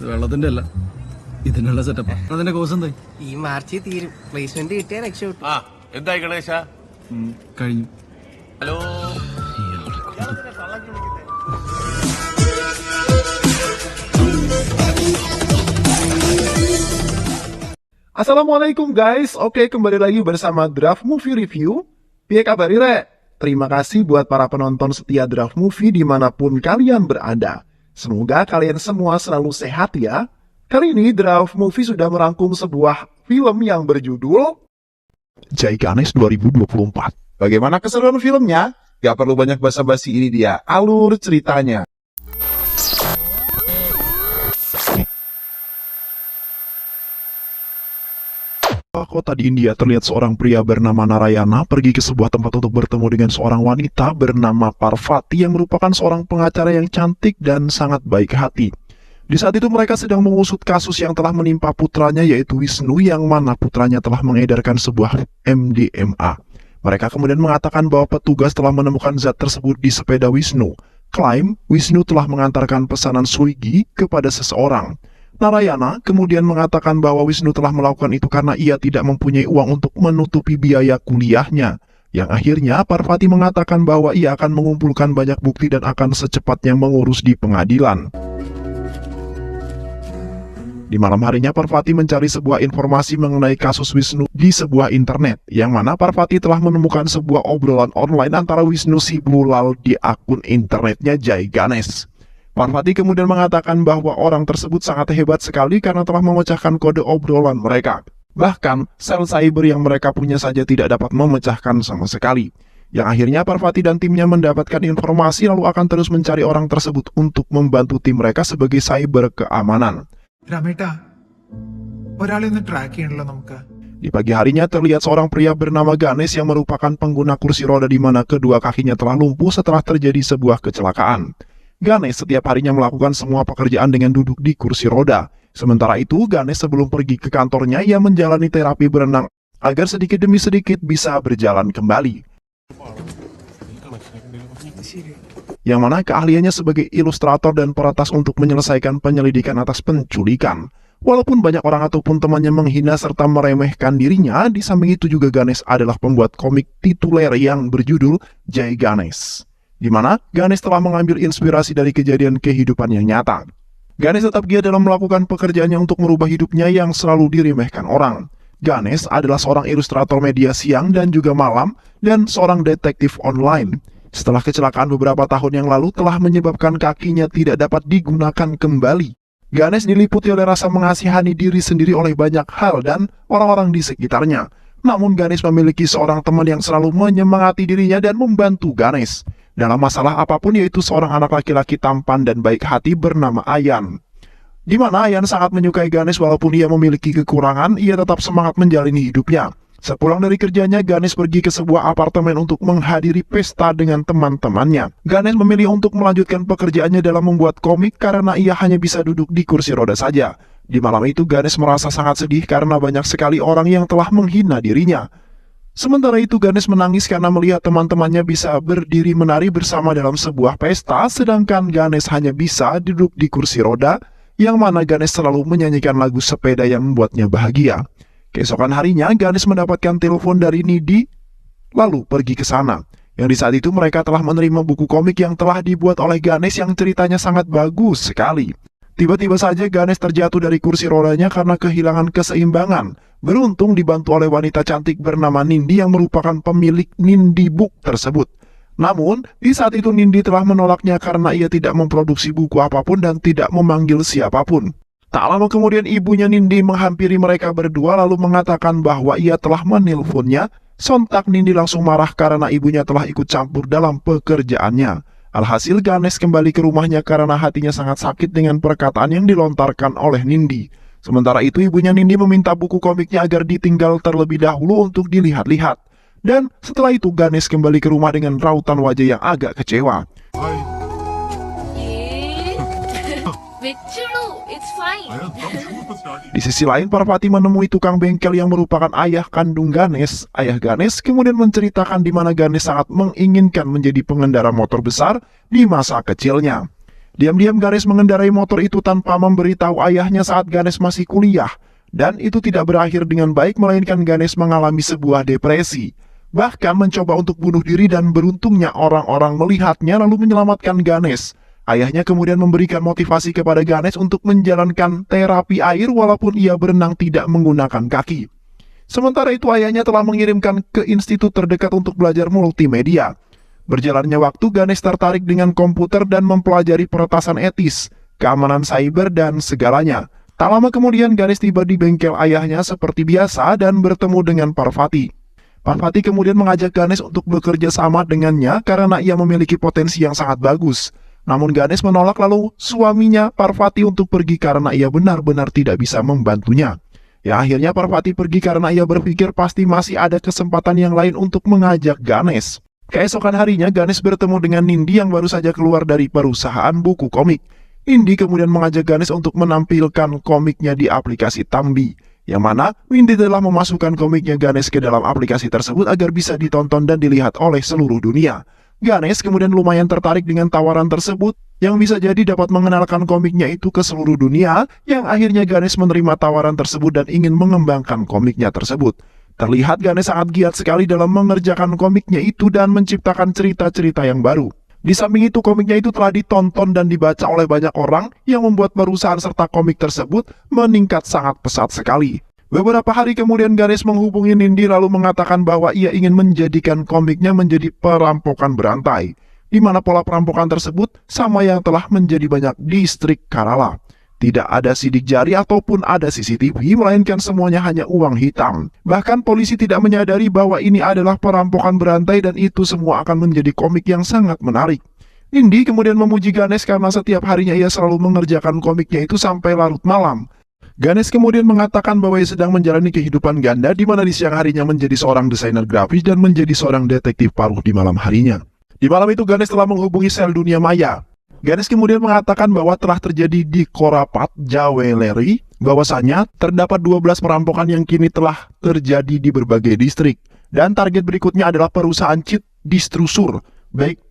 വെള്ളത്തിന്റെ അല്ല, ഇതിനുള്ള സെറ്റപ്പ്. അതിന്റെ കോഴ്സ് എന്തായി? ഈ മാർച്ച് തീരും. പ്ലേസ്മെന്റ് കിട്ടിയാൽ രക്ഷപ്പെട്ടു. ആ എന്തായി ഗണേശ? കഴിഞ്ഞു. Hello. Assalamualaikum guys, oke kembali lagi bersama Draft Movie Review. Piye kabar Ire? Terima kasih buat para penonton setia Draft Movie dimanapun kalian berada. Semoga kalian semua selalu sehat ya. Kali ini Draft Movie sudah merangkum sebuah film yang berjudul Jai Ganesh 2024. Bagaimana keseruan filmnya? Gak perlu banyak basa-basi, ini dia alur ceritanya. Kota di India terlihat seorang pria bernama Narayana pergi ke sebuah tempat untuk bertemu dengan seorang wanita bernama Parvati yang merupakan seorang pengacara yang cantik dan sangat baik hati. Di saat itu mereka sedang mengusut kasus yang telah menimpa putranya yaitu Wisnu, yang mana putranya telah mengedarkan sebuah MDMA. Mereka kemudian mengatakan bahwa petugas telah menemukan zat tersebut di sepeda Wisnu. Klaim Wisnu telah mengantarkan pesanan Swiggy kepada seseorang. Narayana kemudian mengatakan bahwa Wisnu telah melakukan itu karena ia tidak mempunyai uang untuk menutupi biaya kuliahnya. Yang akhirnya Parvati mengatakan bahwa ia akan mengumpulkan banyak bukti dan akan secepatnya mengurus di pengadilan. Di malam harinya Parvati mencari sebuah informasi mengenai kasus Wisnu di sebuah internet, yang mana Parvati telah menemukan sebuah obrolan online antara Wisnu si Bulal di akun internetnya Jai Ganesh. Parvati kemudian mengatakan bahwa orang tersebut sangat hebat sekali karena telah memecahkan kode obrolan mereka. Bahkan, sel cyber yang mereka punya saja tidak dapat memecahkan sama sekali. Yang akhirnya Parvati dan timnya mendapatkan informasi lalu akan terus mencari orang tersebut untuk membantu tim mereka sebagai cyber keamanan. Di pagi harinya terlihat seorang pria bernama Ganesh yang merupakan pengguna kursi roda di mana kedua kakinya telah lumpuh setelah terjadi sebuah kecelakaan. Ganesh setiap harinya melakukan semua pekerjaan dengan duduk di kursi roda. Sementara itu, Ganesh sebelum pergi ke kantornya, ia menjalani terapi berenang agar sedikit demi sedikit bisa berjalan kembali. Yang mana keahliannya sebagai ilustrator dan peretas untuk menyelesaikan penyelidikan atas penculikan. Walaupun banyak orang ataupun temannya menghina serta meremehkan dirinya, di samping itu juga Ganesh adalah pembuat komik tituler yang berjudul Jai Ganesh, di mana Ganesh telah mengambil inspirasi dari kejadian kehidupan yang nyata. Ganesh tetap giat dalam melakukan pekerjaannya untuk merubah hidupnya yang selalu diremehkan orang. Ganesh adalah seorang ilustrator media siang dan juga malam, dan seorang detektif online. Setelah kecelakaan beberapa tahun yang lalu telah menyebabkan kakinya tidak dapat digunakan kembali. Ganesh diliputi oleh rasa mengasihani diri sendiri oleh banyak hal dan orang-orang di sekitarnya. Namun Ganesh memiliki seorang teman yang selalu menyemangati dirinya dan membantu Ganesh dalam masalah apapun, yaitu seorang anak laki-laki tampan dan baik hati bernama Ayan. Di mana Ayan sangat menyukai Ganesh walaupun ia memiliki kekurangan, ia tetap semangat menjalani hidupnya. Sepulang dari kerjanya, Ganesh pergi ke sebuah apartemen untuk menghadiri pesta dengan teman-temannya. Ganesh memilih untuk melanjutkan pekerjaannya dalam membuat komik karena ia hanya bisa duduk di kursi roda saja. Di malam itu Ganesh merasa sangat sedih karena banyak sekali orang yang telah menghina dirinya. Sementara itu Ganesh menangis karena melihat teman-temannya bisa berdiri menari bersama dalam sebuah pesta, sedangkan Ganesh hanya bisa duduk di kursi roda, yang mana Ganesh selalu menyanyikan lagu sepeda yang membuatnya bahagia. Keesokan harinya Ganesh mendapatkan telepon dari Nidhi, lalu pergi ke sana. Yang di saat itu mereka telah menerima buku komik yang telah dibuat oleh Ganesh yang ceritanya sangat bagus sekali. Tiba-tiba saja Ganesh terjatuh dari kursi rodanya karena kehilangan keseimbangan. Beruntung dibantu oleh wanita cantik bernama Nindi yang merupakan pemilik Nindi Book tersebut. Namun, di saat itu Nindi telah menolaknya karena ia tidak memproduksi buku apapun dan tidak memanggil siapapun. Tak lama kemudian ibunya Nindi menghampiri mereka berdua lalu mengatakan bahwa ia telah menelponnya. Sontak Nindi langsung marah karena ibunya telah ikut campur dalam pekerjaannya. Alhasil Ganesh kembali ke rumahnya karena hatinya sangat sakit dengan perkataan yang dilontarkan oleh Nindi. Sementara itu ibunya Nindi meminta buku komiknya agar ditinggal terlebih dahulu untuk dilihat-lihat. Dan setelah itu Ganesh kembali ke rumah dengan rautan wajah yang agak kecewa. Di sisi lain, Parvati menemui tukang bengkel yang merupakan ayah kandung Ganesh. Ayah Ganesh kemudian menceritakan di mana Ganesh sangat menginginkan menjadi pengendara motor besar di masa kecilnya. Diam-diam Ganesh mengendarai motor itu tanpa memberitahu ayahnya saat Ganesh masih kuliah. Dan itu tidak berakhir dengan baik, melainkan Ganesh mengalami sebuah depresi. Bahkan mencoba untuk bunuh diri dan beruntungnya orang-orang melihatnya lalu menyelamatkan Ganesh. Ayahnya kemudian memberikan motivasi kepada Ganesh untuk menjalankan terapi air walaupun ia berenang tidak menggunakan kaki. Sementara itu ayahnya telah mengirimkan ke institut terdekat untuk belajar multimedia. Berjalannya waktu, Ganesh tertarik dengan komputer dan mempelajari peretasan etis, keamanan cyber, dan segalanya. Tak lama kemudian Ganesh tiba di bengkel ayahnya seperti biasa dan bertemu dengan Parvati. Parvati kemudian mengajak Ganesh untuk bekerja sama dengannya karena ia memiliki potensi yang sangat bagus. Namun Ganesh menolak lalu suaminya Parvati untuk pergi karena ia benar-benar tidak bisa membantunya. Ya akhirnya Parvati pergi karena ia berpikir pasti masih ada kesempatan yang lain untuk mengajak Ganesh. Keesokan harinya Ganesh bertemu dengan Nindi yang baru saja keluar dari perusahaan buku komik. Nindi kemudian mengajak Ganesh untuk menampilkan komiknya di aplikasi Tambi, yang mana Nindi telah memasukkan komiknya Ganesh ke dalam aplikasi tersebut agar bisa ditonton dan dilihat oleh seluruh dunia. Ganesh kemudian lumayan tertarik dengan tawaran tersebut, yang bisa jadi dapat mengenalkan komiknya itu ke seluruh dunia, yang akhirnya Ganesh menerima tawaran tersebut dan ingin mengembangkan komiknya tersebut. Terlihat Ganesh sangat giat sekali dalam mengerjakan komiknya itu dan menciptakan cerita-cerita yang baru. Di samping itu, komiknya itu telah ditonton dan dibaca oleh banyak orang yang membuat perusahaan serta komik tersebut meningkat sangat pesat sekali. Beberapa hari kemudian Ganesh menghubungi Nindi lalu mengatakan bahwa ia ingin menjadikan komiknya menjadi perampokan berantai, di mana pola perampokan tersebut sama yang telah menjadi banyak distrik Kerala. Tidak ada sidik jari ataupun ada CCTV, melainkan semuanya hanya uang hitam. Bahkan polisi tidak menyadari bahwa ini adalah perampokan berantai dan itu semua akan menjadi komik yang sangat menarik. Nindi kemudian memuji Ganesh karena setiap harinya ia selalu mengerjakan komiknya itu sampai larut malam. Ganesh kemudian mengatakan bahwa ia sedang menjalani kehidupan ganda di mana di siang harinya menjadi seorang desainer grafis dan menjadi seorang detektif paruh di malam harinya. Di malam itu Ganesh telah menghubungi sel dunia maya. Ganesh kemudian mengatakan bahwa telah terjadi di Korapat Jewelry, bahwasanya terdapat 12 perampokan yang kini telah terjadi di berbagai distrik. Dan target berikutnya adalah perusahaan cheat distrusur, baik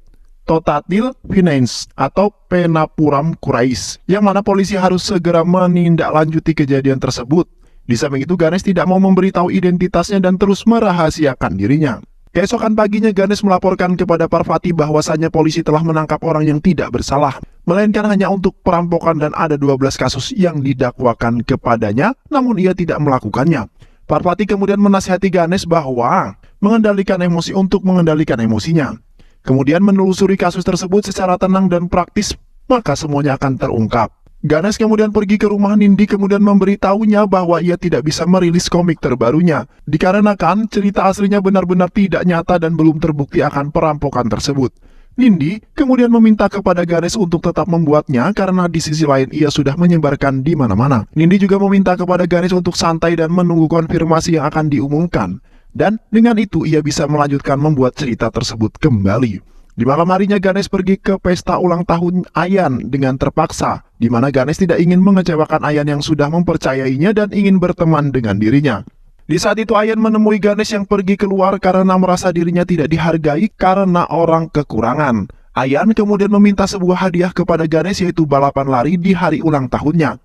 Totatil Finance atau Penapuram Kurais, yang mana polisi harus segera menindaklanjuti kejadian tersebut. Di samping itu Ganesh tidak mau memberitahu identitasnya dan terus merahasiakan dirinya. Keesokan paginya Ganesh melaporkan kepada Parvati bahwasanya polisi telah menangkap orang yang tidak bersalah, melainkan hanya untuk perampokan dan ada 12 kasus yang didakwakan kepadanya, namun ia tidak melakukannya. Parvati kemudian menasihati Ganesh bahwa mengendalikan emosi untuk mengendalikan emosinya. Kemudian menelusuri kasus tersebut secara tenang dan praktis, maka semuanya akan terungkap. Ganesh kemudian pergi ke rumah Nindi kemudian memberitahunya bahwa ia tidak bisa merilis komik terbarunya, dikarenakan cerita aslinya benar-benar tidak nyata dan belum terbukti akan perampokan tersebut. Nindi kemudian meminta kepada Ganesh untuk tetap membuatnya karena di sisi lain ia sudah menyebarkan di mana-mana. Nindi juga meminta kepada Ganesh untuk santai dan menunggu konfirmasi yang akan diumumkan. Dan dengan itu ia bisa melanjutkan membuat cerita tersebut kembali. Di malam harinya Ganesh pergi ke pesta ulang tahun Ayan dengan terpaksa, di mana Ganesh tidak ingin mengecewakan Ayan yang sudah mempercayainya dan ingin berteman dengan dirinya. Di saat itu Ayan menemui Ganesh yang pergi keluar karena merasa dirinya tidak dihargai karena orang kekurangan. Ayan kemudian meminta sebuah hadiah kepada Ganesh, yaitu balapan lari di hari ulang tahunnya.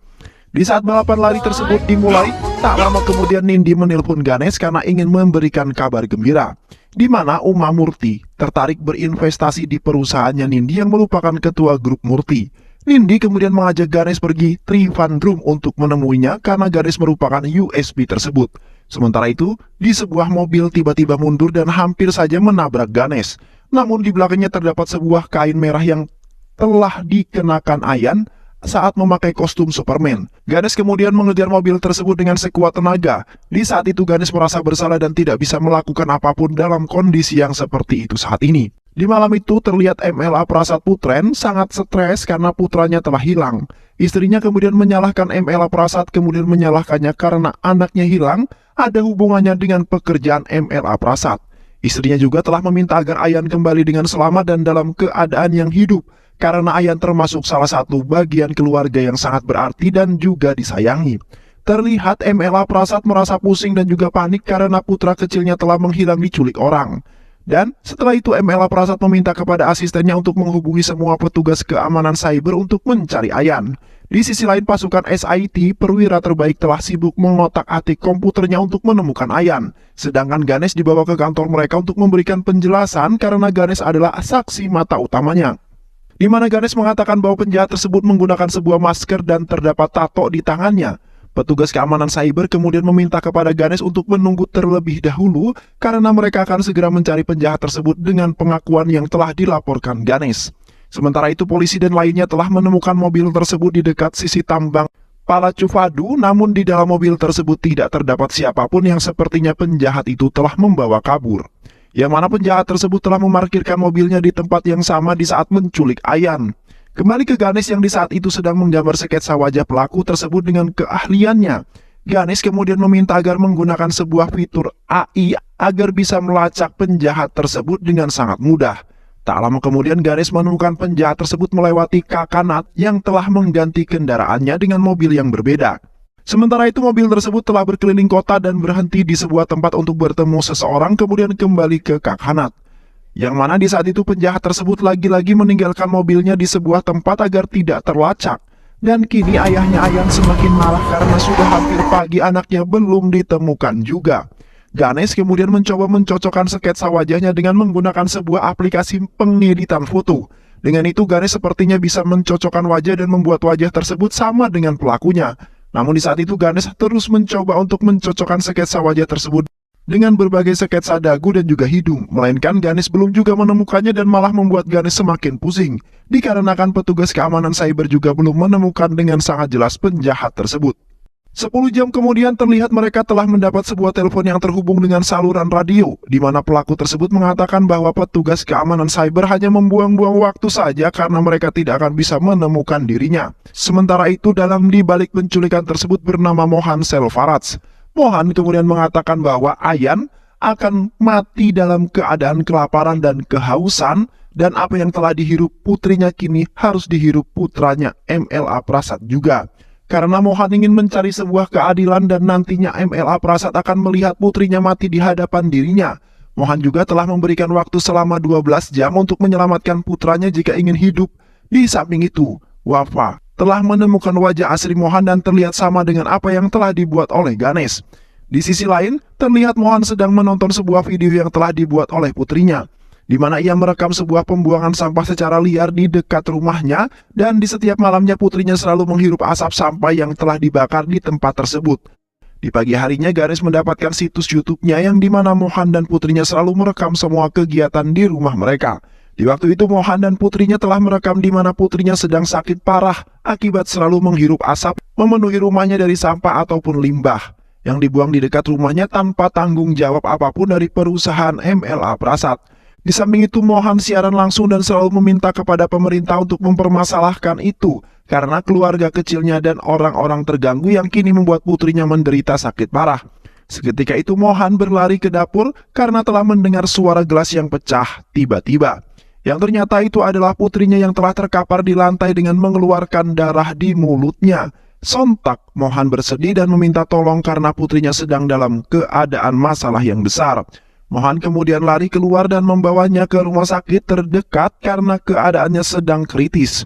Di saat balapan lari tersebut dimulai, tak lama kemudian Nindi menelpon Ganesh karena ingin memberikan kabar gembira, di mana Uma Murti tertarik berinvestasi di perusahaannya Nindi yang merupakan ketua grup Murti. Nindi kemudian mengajak Ganesh pergi Trivandrum untuk menemuinya karena Ganesh merupakan USB tersebut. Sementara itu, di sebuah mobil tiba-tiba mundur dan hampir saja menabrak Ganesh. Namun di belakangnya terdapat sebuah kain merah yang telah dikenakan Ayan saat memakai kostum Superman. Ganesh kemudian mengejar mobil tersebut dengan sekuat tenaga. Di saat itu Ganesh merasa bersalah dan tidak bisa melakukan apapun dalam kondisi yang seperti itu saat ini. Di malam itu terlihat MLA Prasad Putren sangat stres karena putranya telah hilang. Istrinya kemudian menyalahkan MLA Prasad kemudian menyalahkannya karena anaknya hilang ada hubungannya dengan pekerjaan MLA Prasad. Istrinya juga telah meminta agar Ayan kembali dengan selamat dan dalam keadaan yang hidup, karena Ayan termasuk salah satu bagian keluarga yang sangat berarti dan juga disayangi. Terlihat MLA Prasad merasa pusing dan juga panik karena putra kecilnya telah menghilang diculik orang. Dan setelah itu MLA Prasad meminta kepada asistennya untuk menghubungi semua petugas keamanan cyber untuk mencari Ayan. Di sisi lain, pasukan SIT, perwira terbaik, telah sibuk mengotak-atik komputernya untuk menemukan Ayan. Sedangkan Ganesh dibawa ke kantor mereka untuk memberikan penjelasan karena Ganesh adalah saksi mata utamanya. Di mana Ganesh mengatakan bahwa penjahat tersebut menggunakan sebuah masker dan terdapat tato di tangannya. Petugas keamanan cyber kemudian meminta kepada Ganesh untuk menunggu terlebih dahulu karena mereka akan segera mencari penjahat tersebut dengan pengakuan yang telah dilaporkan Ganesh. Sementara itu, polisi dan lainnya telah menemukan mobil tersebut di dekat sisi tambang Palachuvadu, namun di dalam mobil tersebut tidak terdapat siapapun yang sepertinya penjahat itu telah membawa kabur. Yang mana penjahat tersebut telah memarkirkan mobilnya di tempat yang sama di saat menculik Ayan. Kembali ke Ganesh yang di saat itu sedang menggambar sketsa wajah pelaku tersebut dengan keahliannya. Ganesh kemudian meminta agar menggunakan sebuah fitur AI agar bisa melacak penjahat tersebut dengan sangat mudah. Tak lama kemudian Ganesh menemukan penjahat tersebut melewati Kakanat yang telah mengganti kendaraannya dengan mobil yang berbeda. Sementara itu mobil tersebut telah berkeliling kota dan berhenti di sebuah tempat untuk bertemu seseorang kemudian kembali ke Kakanat. Yang mana di saat itu penjahat tersebut lagi-lagi meninggalkan mobilnya di sebuah tempat agar tidak terlacak. Dan kini ayahnya Ayan semakin marah karena sudah hampir pagi anaknya belum ditemukan juga. Ganesh kemudian mencoba mencocokkan sketsa wajahnya dengan menggunakan sebuah aplikasi pengeditan foto. Dengan itu Ganesh sepertinya bisa mencocokkan wajah dan membuat wajah tersebut sama dengan pelakunya. Namun di saat itu Ganesh terus mencoba untuk mencocokkan sketsa wajah tersebut dengan berbagai sketsa dagu dan juga hidung. Melainkan Ganesh belum juga menemukannya dan malah membuat Ganesh semakin pusing. Dikarenakan petugas keamanan cyber juga belum menemukan dengan sangat jelas penjahat tersebut. 10 jam kemudian terlihat mereka telah mendapat sebuah telepon yang terhubung dengan saluran radio, di mana pelaku tersebut mengatakan bahwa petugas keamanan cyber hanya membuang-buang waktu saja karena mereka tidak akan bisa menemukan dirinya. Sementara itu dalam dibalik penculikan tersebut bernama Mohan Selvaraj. Mohan kemudian mengatakan bahwa Ayan akan mati dalam keadaan kelaparan dan kehausan, dan apa yang telah dihirup putrinya kini harus dihirup putranya MLA Prasad juga. Karena Mohan ingin mencari sebuah keadilan dan nantinya MLA Prasad akan melihat putrinya mati di hadapan dirinya. Mohan juga telah memberikan waktu selama 12 jam untuk menyelamatkan putranya jika ingin hidup. Di samping itu, Wafa telah menemukan wajah asli Mohan dan terlihat sama dengan apa yang telah dibuat oleh Ganesh. Di sisi lain, terlihat Mohan sedang menonton sebuah video yang telah dibuat oleh putrinya, di mana ia merekam sebuah pembuangan sampah secara liar di dekat rumahnya, dan di setiap malamnya putrinya selalu menghirup asap sampah yang telah dibakar di tempat tersebut. Di pagi harinya Ganesh mendapatkan situs YouTube-nya yang di mana Mohan dan putrinya selalu merekam semua kegiatan di rumah mereka. Di waktu itu Mohan dan putrinya telah merekam di mana putrinya sedang sakit parah akibat selalu menghirup asap memenuhi rumahnya dari sampah ataupun limbah yang dibuang di dekat rumahnya tanpa tanggung jawab apapun dari perusahaan MLA Prasad. Di samping itu Mohan siaran langsung dan selalu meminta kepada pemerintah untuk mempermasalahkan itu karena keluarga kecilnya dan orang-orang terganggu yang kini membuat putrinya menderita sakit parah. Seketika itu Mohan berlari ke dapur karena telah mendengar suara gelas yang pecah tiba-tiba. Yang ternyata itu adalah putrinya yang telah terkapar di lantai dengan mengeluarkan darah di mulutnya. Sontak Mohan bersedih dan meminta tolong karena putrinya sedang dalam keadaan masalah yang besar. Mohan kemudian lari keluar dan membawanya ke rumah sakit terdekat karena keadaannya sedang kritis.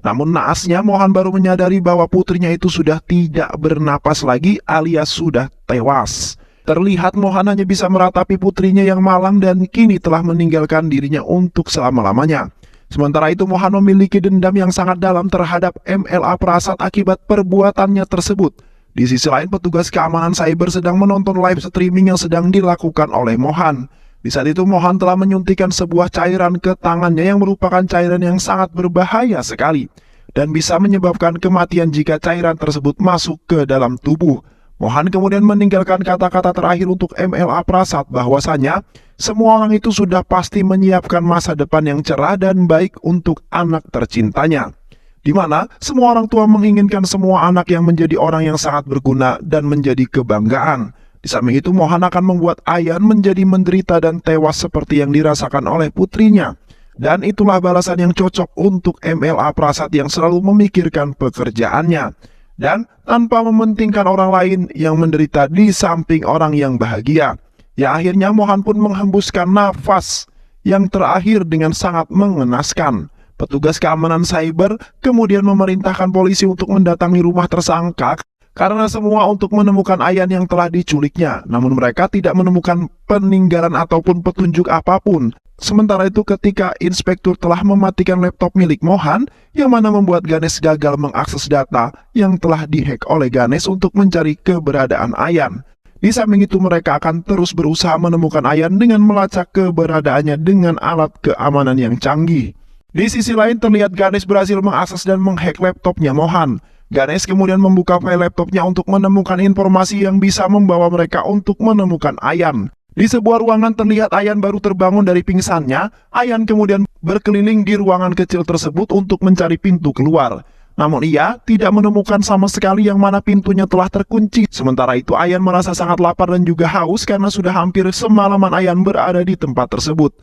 Namun naasnya Mohan baru menyadari bahwa putrinya itu sudah tidak bernapas lagi alias sudah tewas. Terlihat Mohan hanya bisa meratapi putrinya yang malang dan kini telah meninggalkan dirinya untuk selama-lamanya. Sementara itu Mohan memiliki dendam yang sangat dalam terhadap MLA Prasad akibat perbuatannya tersebut. Di sisi lain petugas keamanan cyber sedang menonton live streaming yang sedang dilakukan oleh Mohan. Di saat itu Mohan telah menyuntikkan sebuah cairan ke tangannya yang merupakan cairan yang sangat berbahaya sekali dan bisa menyebabkan kematian jika cairan tersebut masuk ke dalam tubuh. Mohan kemudian meninggalkan kata-kata terakhir untuk MLA Prasad bahwasanya semua orang itu sudah pasti menyiapkan masa depan yang cerah dan baik untuk anak tercintanya, di mana semua orang tua menginginkan semua anak yang menjadi orang yang sangat berguna dan menjadi kebanggaan. Di samping itu Mohan akan membuat Ayan menjadi menderita dan tewas seperti yang dirasakan oleh putrinya. Dan itulah balasan yang cocok untuk MLA Prasad yang selalu memikirkan pekerjaannya dan tanpa mementingkan orang lain yang menderita di samping orang yang bahagia. Ya akhirnya Mohan pun menghembuskan nafas yang terakhir dengan sangat mengenaskan. Petugas keamanan cyber kemudian memerintahkan polisi untuk mendatangi rumah tersangka karena semua untuk menemukan Ayan yang telah diculiknya. Namun mereka tidak menemukan peninggalan ataupun petunjuk apapun. Sementara itu ketika inspektur telah mematikan laptop milik Mohan, yang mana membuat Ganesh gagal mengakses data yang telah dihack oleh Ganesh untuk mencari keberadaan Ayan. Di samping itu mereka akan terus berusaha menemukan Ayan dengan melacak keberadaannya dengan alat keamanan yang canggih. Di sisi lain terlihat Ganesh berhasil mengakses dan menghack laptopnya Mohan. Ganesh kemudian membuka file laptopnya untuk menemukan informasi yang bisa membawa mereka untuk menemukan Ayan. Di sebuah ruangan terlihat Ayan baru terbangun dari pingsannya. Ayan kemudian berkeliling di ruangan kecil tersebut untuk mencari pintu keluar. Namun ia tidak menemukan sama sekali yang mana pintunya telah terkunci. Sementara itu Ayan merasa sangat lapar dan juga haus karena sudah hampir semalaman Ayan berada di tempat tersebut.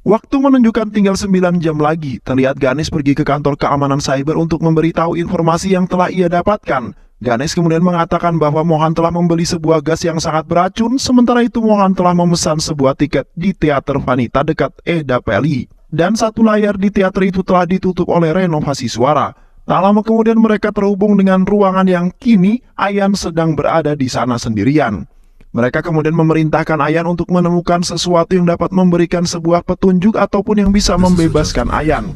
Waktu menunjukkan tinggal 9 jam lagi, terlihat Ganesh pergi ke kantor keamanan cyber untuk memberitahu informasi yang telah ia dapatkan. Ganesh kemudian mengatakan bahwa Mohan telah membeli sebuah gas yang sangat beracun, sementara itu Mohan telah memesan sebuah tiket di teater wanita dekat Edapally. Dan satu layar di teater itu telah ditutup oleh renovasi suara. Tak lama kemudian mereka terhubung dengan ruangan yang kini Ayan sedang berada di sana sendirian. Mereka kemudian memerintahkan Ayan untuk menemukan sesuatu yang dapat memberikan sebuah petunjuk ataupun yang bisa membebaskan Ayan.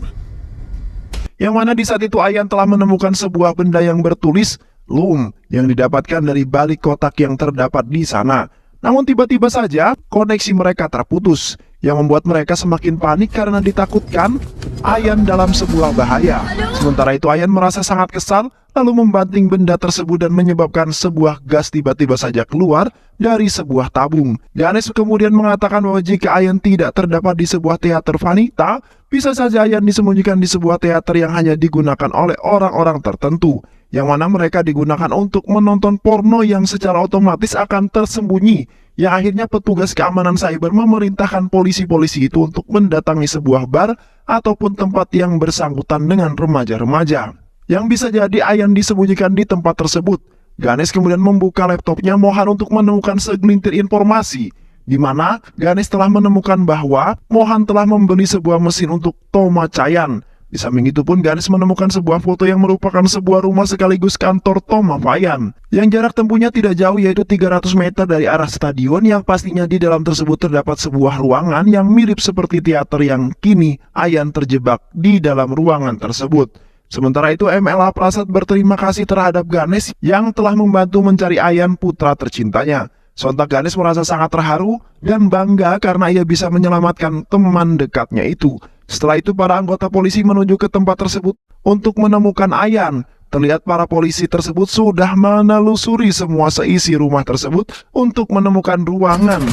Yang mana di saat itu Ayan telah menemukan sebuah benda yang bertulis Loom yang didapatkan dari balik kotak yang terdapat di sana. Namun tiba-tiba saja koneksi mereka terputus, yang membuat mereka semakin panik karena ditakutkan Ayan dalam sebuah bahaya. Sementara itu Ayan merasa sangat kesal, lalu membanting benda tersebut dan menyebabkan sebuah gas tiba-tiba saja keluar dari sebuah tabung. Ganesh kemudian mengatakan bahwa jika Ayan tidak terdapat di sebuah teater wanita, bisa saja Ayan disembunyikan di sebuah teater yang hanya digunakan oleh orang-orang tertentu, yang mana mereka digunakan untuk menonton porno yang secara otomatis akan tersembunyi. Yang akhirnya petugas keamanan cyber memerintahkan polisi-polisi itu untuk mendatangi sebuah bar ataupun tempat yang bersangkutan dengan remaja-remaja, yang bisa jadi Ayan disembunyikan di tempat tersebut. Ganesh kemudian membuka laptopnya Mohan untuk menemukan segelintir informasi, di mana Ganesh telah menemukan bahwa Mohan telah membeli sebuah mesin untuk Toma Chayan. Di samping itu pun Ganesh menemukan sebuah foto yang merupakan sebuah rumah sekaligus kantor Toma Chayan, yang jarak tempuhnya tidak jauh yaitu 300 meter dari arah stadion, yang pastinya di dalam tersebut terdapat sebuah ruangan yang mirip seperti teater yang kini Ayan terjebak di dalam ruangan tersebut. Sementara itu MLA Prasad berterima kasih terhadap Ganesh yang telah membantu mencari Ayan, putra tercintanya. Sontak Ganesh merasa sangat terharu dan bangga karena ia bisa menyelamatkan teman dekatnya itu. Setelah itu para anggota polisi menuju ke tempat tersebut untuk menemukan Ayan. Terlihat para polisi tersebut sudah menelusuri semua seisi rumah tersebut untuk menemukan ruangan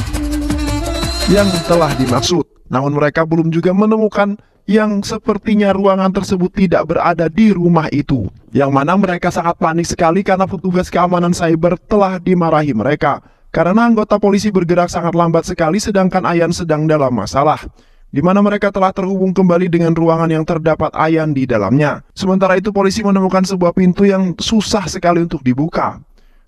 yang telah dimaksud. Namun mereka belum juga menemukan yang sepertinya ruangan tersebut tidak berada di rumah itu. Yang mana mereka sangat panik sekali karena petugas keamanan cyber telah dimarahi mereka, karena anggota polisi bergerak sangat lambat sekali sedangkan Ayan sedang dalam masalah, di mana mereka telah terhubung kembali dengan ruangan yang terdapat Ayan di dalamnya. Sementara itu polisi menemukan sebuah pintu yang susah sekali untuk dibuka.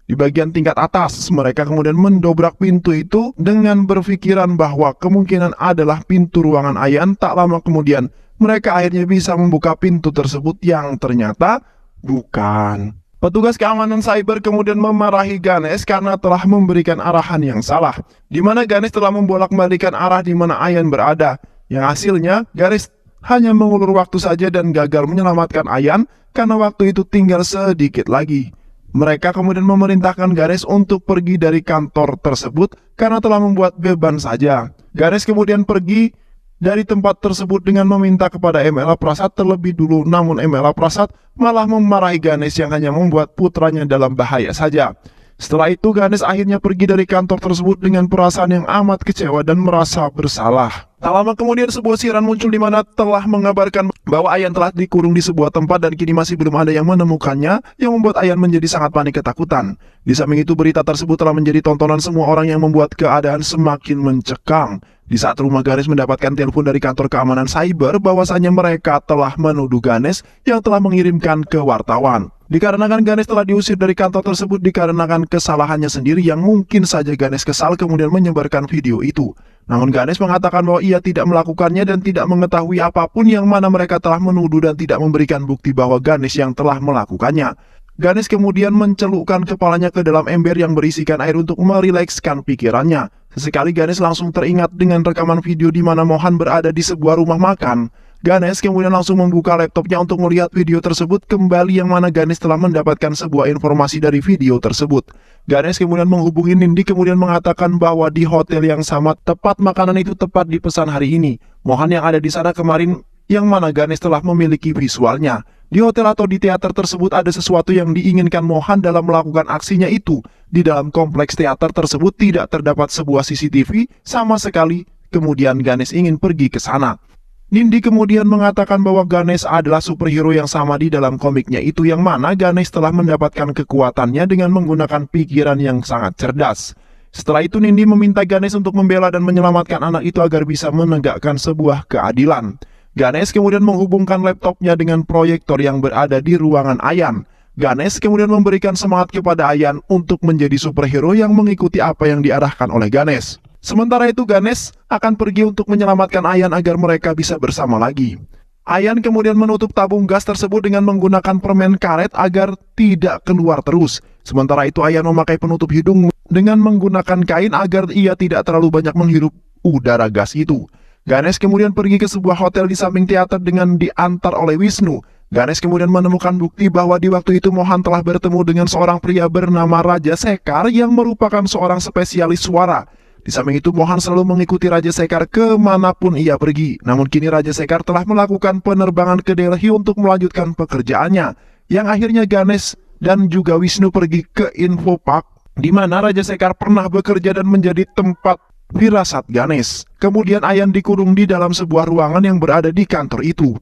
Di bagian tingkat atas, mereka kemudian mendobrak pintu itu dengan berpikiran bahwa kemungkinan adalah pintu ruangan Ayan. Tak lama kemudian, mereka akhirnya bisa membuka pintu tersebut yang ternyata bukan. Petugas keamanan cyber kemudian memarahi Ganesh karena telah memberikan arahan yang salah, di mana Ganesh telah membolak-balikan arah di mana Ayan berada. Yang hasilnya, Ganesh hanya mengulur waktu saja dan gagal menyelamatkan Ayan karena waktu itu tinggal sedikit lagi. Mereka kemudian memerintahkan Ganesh untuk pergi dari kantor tersebut karena telah membuat beban saja. Ganesh kemudian pergi dari tempat tersebut dengan meminta kepada MLA Prasad terlebih dulu, namun MLA Prasad malah memarahi Ganesh yang hanya membuat putranya dalam bahaya saja. Setelah itu Ganesh akhirnya pergi dari kantor tersebut dengan perasaan yang amat kecewa dan merasa bersalah. Tak lama kemudian sebuah siaran muncul di mana telah mengabarkan bahwa Ayan telah dikurung di sebuah tempat dan kini masih belum ada yang menemukannya, yang membuat Ayan menjadi sangat panik ketakutan. Di samping itu berita tersebut telah menjadi tontonan semua orang yang membuat keadaan semakin mencekam. Di saat rumah Ganesh mendapatkan telepon dari kantor keamanan cyber bahwasanya mereka telah menuduh Ganesh yang telah mengirimkan ke wartawan. Dikarenakan Ganesh telah diusir dari kantor tersebut dikarenakan kesalahannya sendiri yang mungkin saja Ganesh kesal kemudian menyebarkan video itu. Namun Ganesh mengatakan bahwa ia tidak melakukannya dan tidak mengetahui apapun yang mana mereka telah menuduh dan tidak memberikan bukti bahwa Ganesh yang telah melakukannya. Ganesh kemudian mencelupkan kepalanya ke dalam ember yang berisikan air untuk merilekskan pikirannya. Sesekali Ganesh langsung teringat dengan rekaman video di mana Mohan berada di sebuah rumah makan. Ganesh kemudian langsung membuka laptopnya untuk melihat video tersebut kembali yang mana Ganesh telah mendapatkan sebuah informasi dari video tersebut. Ganesh kemudian menghubungi Nindi kemudian mengatakan bahwa di hotel yang sama tepat makanan itu tepat dipesan hari ini. Mohan yang ada di sana kemarin yang mana Ganesh telah memiliki visualnya. Di hotel atau di teater tersebut ada sesuatu yang diinginkan Mohan dalam melakukan aksinya itu. Di dalam kompleks teater tersebut tidak terdapat sebuah CCTV sama sekali. Kemudian Ganesh ingin pergi ke sana. Nindi kemudian mengatakan bahwa Ganesh adalah superhero yang sama di dalam komiknya itu yang mana Ganesh telah mendapatkan kekuatannya dengan menggunakan pikiran yang sangat cerdas. Setelah itu Nindi meminta Ganesh untuk membela dan menyelamatkan anak itu agar bisa menegakkan sebuah keadilan. Ganesh kemudian menghubungkan laptopnya dengan proyektor yang berada di ruangan Ayan. Ganesh kemudian memberikan semangat kepada Ayan untuk menjadi superhero yang mengikuti apa yang diarahkan oleh Ganesh. Sementara itu Ganesh akan pergi untuk menyelamatkan Ayan agar mereka bisa bersama lagi. Ayan kemudian menutup tabung gas tersebut dengan menggunakan permen karet agar tidak keluar terus. Sementara itu Ayan memakai penutup hidung dengan menggunakan kain agar ia tidak terlalu banyak menghirup udara gas itu. Ganesh kemudian pergi ke sebuah hotel di samping teater dengan diantar oleh Wisnu. Ganesh kemudian menemukan bukti bahwa di waktu itu Mohan telah bertemu dengan seorang pria bernama Raja Sekar yang merupakan seorang spesialis suara. Di samping itu Mohan selalu mengikuti Raja Sekar kemanapun ia pergi. Namun kini Raja Sekar telah melakukan penerbangan ke Delhi untuk melanjutkan pekerjaannya. Yang akhirnya Ganesh dan juga Wisnu pergi ke Info Park, di mana Raja Sekar pernah bekerja dan menjadi tempat firasat Ganesh. Kemudian Ayan dikurung di dalam sebuah ruangan yang berada di kantor itu.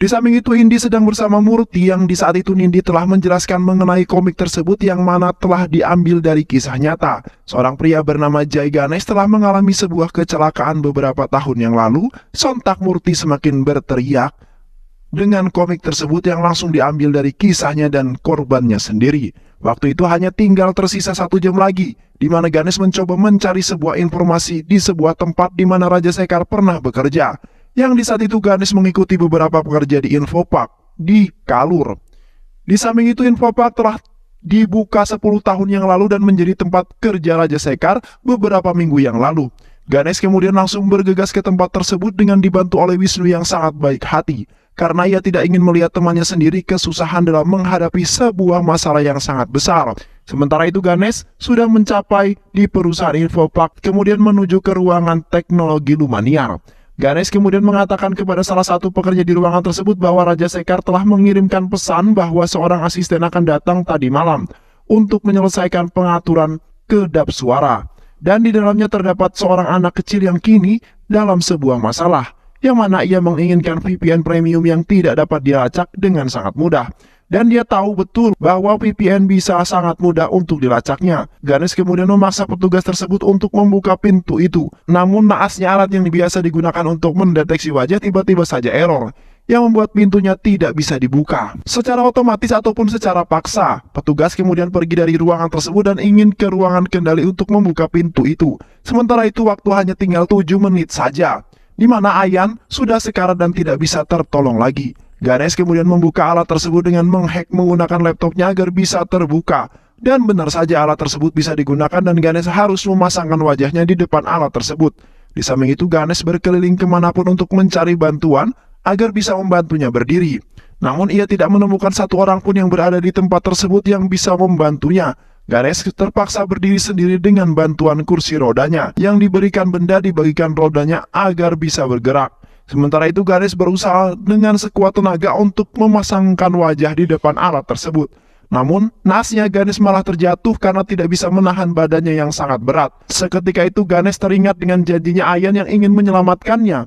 Di samping itu Indi sedang bersama Murti yang di saat itu Nindi telah menjelaskan mengenai komik tersebut yang mana telah diambil dari kisah nyata. Seorang pria bernama Jai Ganesh telah mengalami sebuah kecelakaan beberapa tahun yang lalu. Sontak Murti semakin berteriak dengan komik tersebut yang langsung diambil dari kisahnya dan korbannya sendiri. Waktu itu hanya tinggal tersisa 1 jam lagi, di mana Ganesh mencoba mencari sebuah informasi di sebuah tempat di mana Raja Sekar pernah bekerja. Yang di saat itu Ganesh mengikuti beberapa pekerja di Info Park di Kalur. Di samping itu Info Park telah dibuka 10 tahun yang lalu dan menjadi tempat kerja Raja Sekar beberapa minggu yang lalu. Ganesh kemudian langsung bergegas ke tempat tersebut dengan dibantu oleh Wisnu yang sangat baik hati. Karena ia tidak ingin melihat temannya sendiri kesusahan dalam menghadapi sebuah masalah yang sangat besar. Sementara itu Ganesh sudah mencapai di perusahaan Info Park kemudian menuju ke ruangan teknologi Lumaniar. Ganesh kemudian mengatakan kepada salah satu pekerja di ruangan tersebut bahwa Raja Sekar telah mengirimkan pesan bahwa seorang asisten akan datang tadi malam untuk menyelesaikan pengaturan kedap suara. Dan di dalamnya terdapat seorang anak kecil yang kini dalam sebuah masalah, yang mana ia menginginkan VPN premium yang tidak dapat dilacak dengan sangat mudah. Dan dia tahu betul bahwa VPN bisa sangat mudah untuk dilacaknya. Ganesh kemudian memaksa petugas tersebut untuk membuka pintu itu. Namun naasnya alat yang biasa digunakan untuk mendeteksi wajah tiba-tiba saja error, yang membuat pintunya tidak bisa dibuka. Secara otomatis ataupun secara paksa, petugas kemudian pergi dari ruangan tersebut dan ingin ke ruangan kendali untuk membuka pintu itu. Sementara itu waktu hanya tinggal 7 menit saja, di mana Ayan sudah sekarat dan tidak bisa tertolong lagi. Ganesh kemudian membuka alat tersebut dengan menghack menggunakan laptopnya agar bisa terbuka. Dan benar saja alat tersebut bisa digunakan dan Ganesh harus memasangkan wajahnya di depan alat tersebut. Di samping itu Ganesh berkeliling kemanapun untuk mencari bantuan agar bisa membantunya berdiri. Namun ia tidak menemukan satu orang pun yang berada di tempat tersebut yang bisa membantunya. Ganesh terpaksa berdiri sendiri dengan bantuan kursi rodanya, yang diberikan benda dibagikan rodanya agar bisa bergerak. Sementara itu Ganesh berusaha dengan sekuat tenaga untuk memasangkan wajah di depan alat tersebut. Namun, naasnya Ganesh malah terjatuh karena tidak bisa menahan badannya yang sangat berat. Seketika itu Ganesh teringat dengan janjinya Ayan yang ingin menyelamatkannya.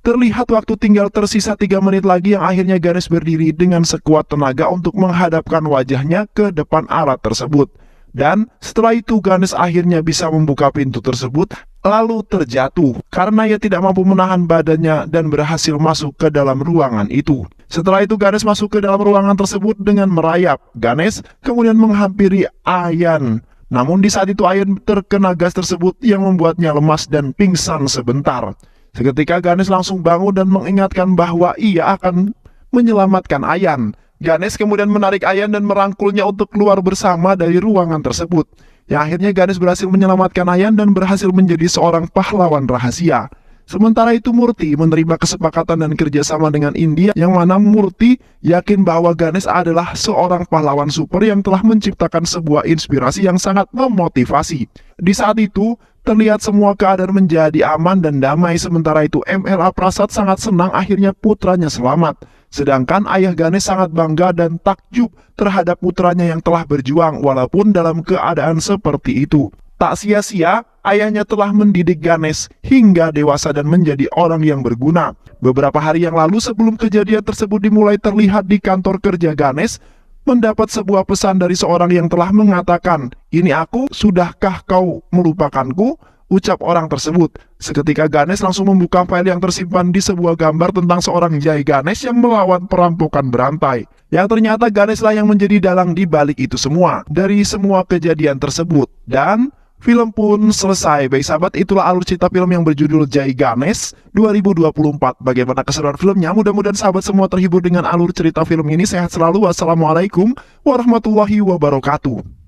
Terlihat waktu tinggal tersisa 3 menit lagi yang akhirnya Ganesh berdiri dengan sekuat tenaga untuk menghadapkan wajahnya ke depan alat tersebut. Dan setelah itu Ganesh akhirnya bisa membuka pintu tersebut, lalu terjatuh karena ia tidak mampu menahan badannya dan berhasil masuk ke dalam ruangan itu. Setelah itu Ganesh masuk ke dalam ruangan tersebut dengan merayap. Ganesh kemudian menghampiri Ayan. Namun di saat itu Ayan terkena gas tersebut yang membuatnya lemas dan pingsan sebentar. Seketika Ganesh langsung bangun dan mengingatkan bahwa ia akan menyelamatkan Ayan. Ganesh kemudian menarik Ayan dan merangkulnya untuk keluar bersama dari ruangan tersebut. Yang akhirnya Ganesh berhasil menyelamatkan Ayan dan berhasil menjadi seorang pahlawan rahasia. Sementara itu Murti menerima kesepakatan dan kerjasama dengan India, yang mana Murti yakin bahwa Ganesh adalah seorang pahlawan super yang telah menciptakan sebuah inspirasi yang sangat memotivasi. Di saat itu terlihat semua keadaan menjadi aman dan damai. Sementara itu MLA Prasad sangat senang akhirnya putranya selamat. Sedangkan ayah Ganesh sangat bangga dan takjub terhadap putranya yang telah berjuang walaupun dalam keadaan seperti itu. Tak sia-sia, ayahnya telah mendidik Ganesh hingga dewasa dan menjadi orang yang berguna. Beberapa hari yang lalu sebelum kejadian tersebut dimulai, terlihat di kantor kerja Ganesh mendapat sebuah pesan dari seorang yang telah mengatakan, "Ini aku, sudahkah kau melupakanku?" ucap orang tersebut. Seketika Ganesh langsung membuka file yang tersimpan di sebuah gambar tentang seorang Jai Ganesh yang melawan perampokan berantai. Yang ternyata Ganesh lah yang menjadi dalang di balik itu semua, dari semua kejadian tersebut. Dan film pun selesai. Baik sahabat, itulah alur cerita film yang berjudul Jai Ganesh 2024. Bagaimana keseruan filmnya? Mudah-mudahan sahabat semua terhibur dengan alur cerita film ini. Sehat selalu. Wassalamualaikum warahmatullahi wabarakatuh.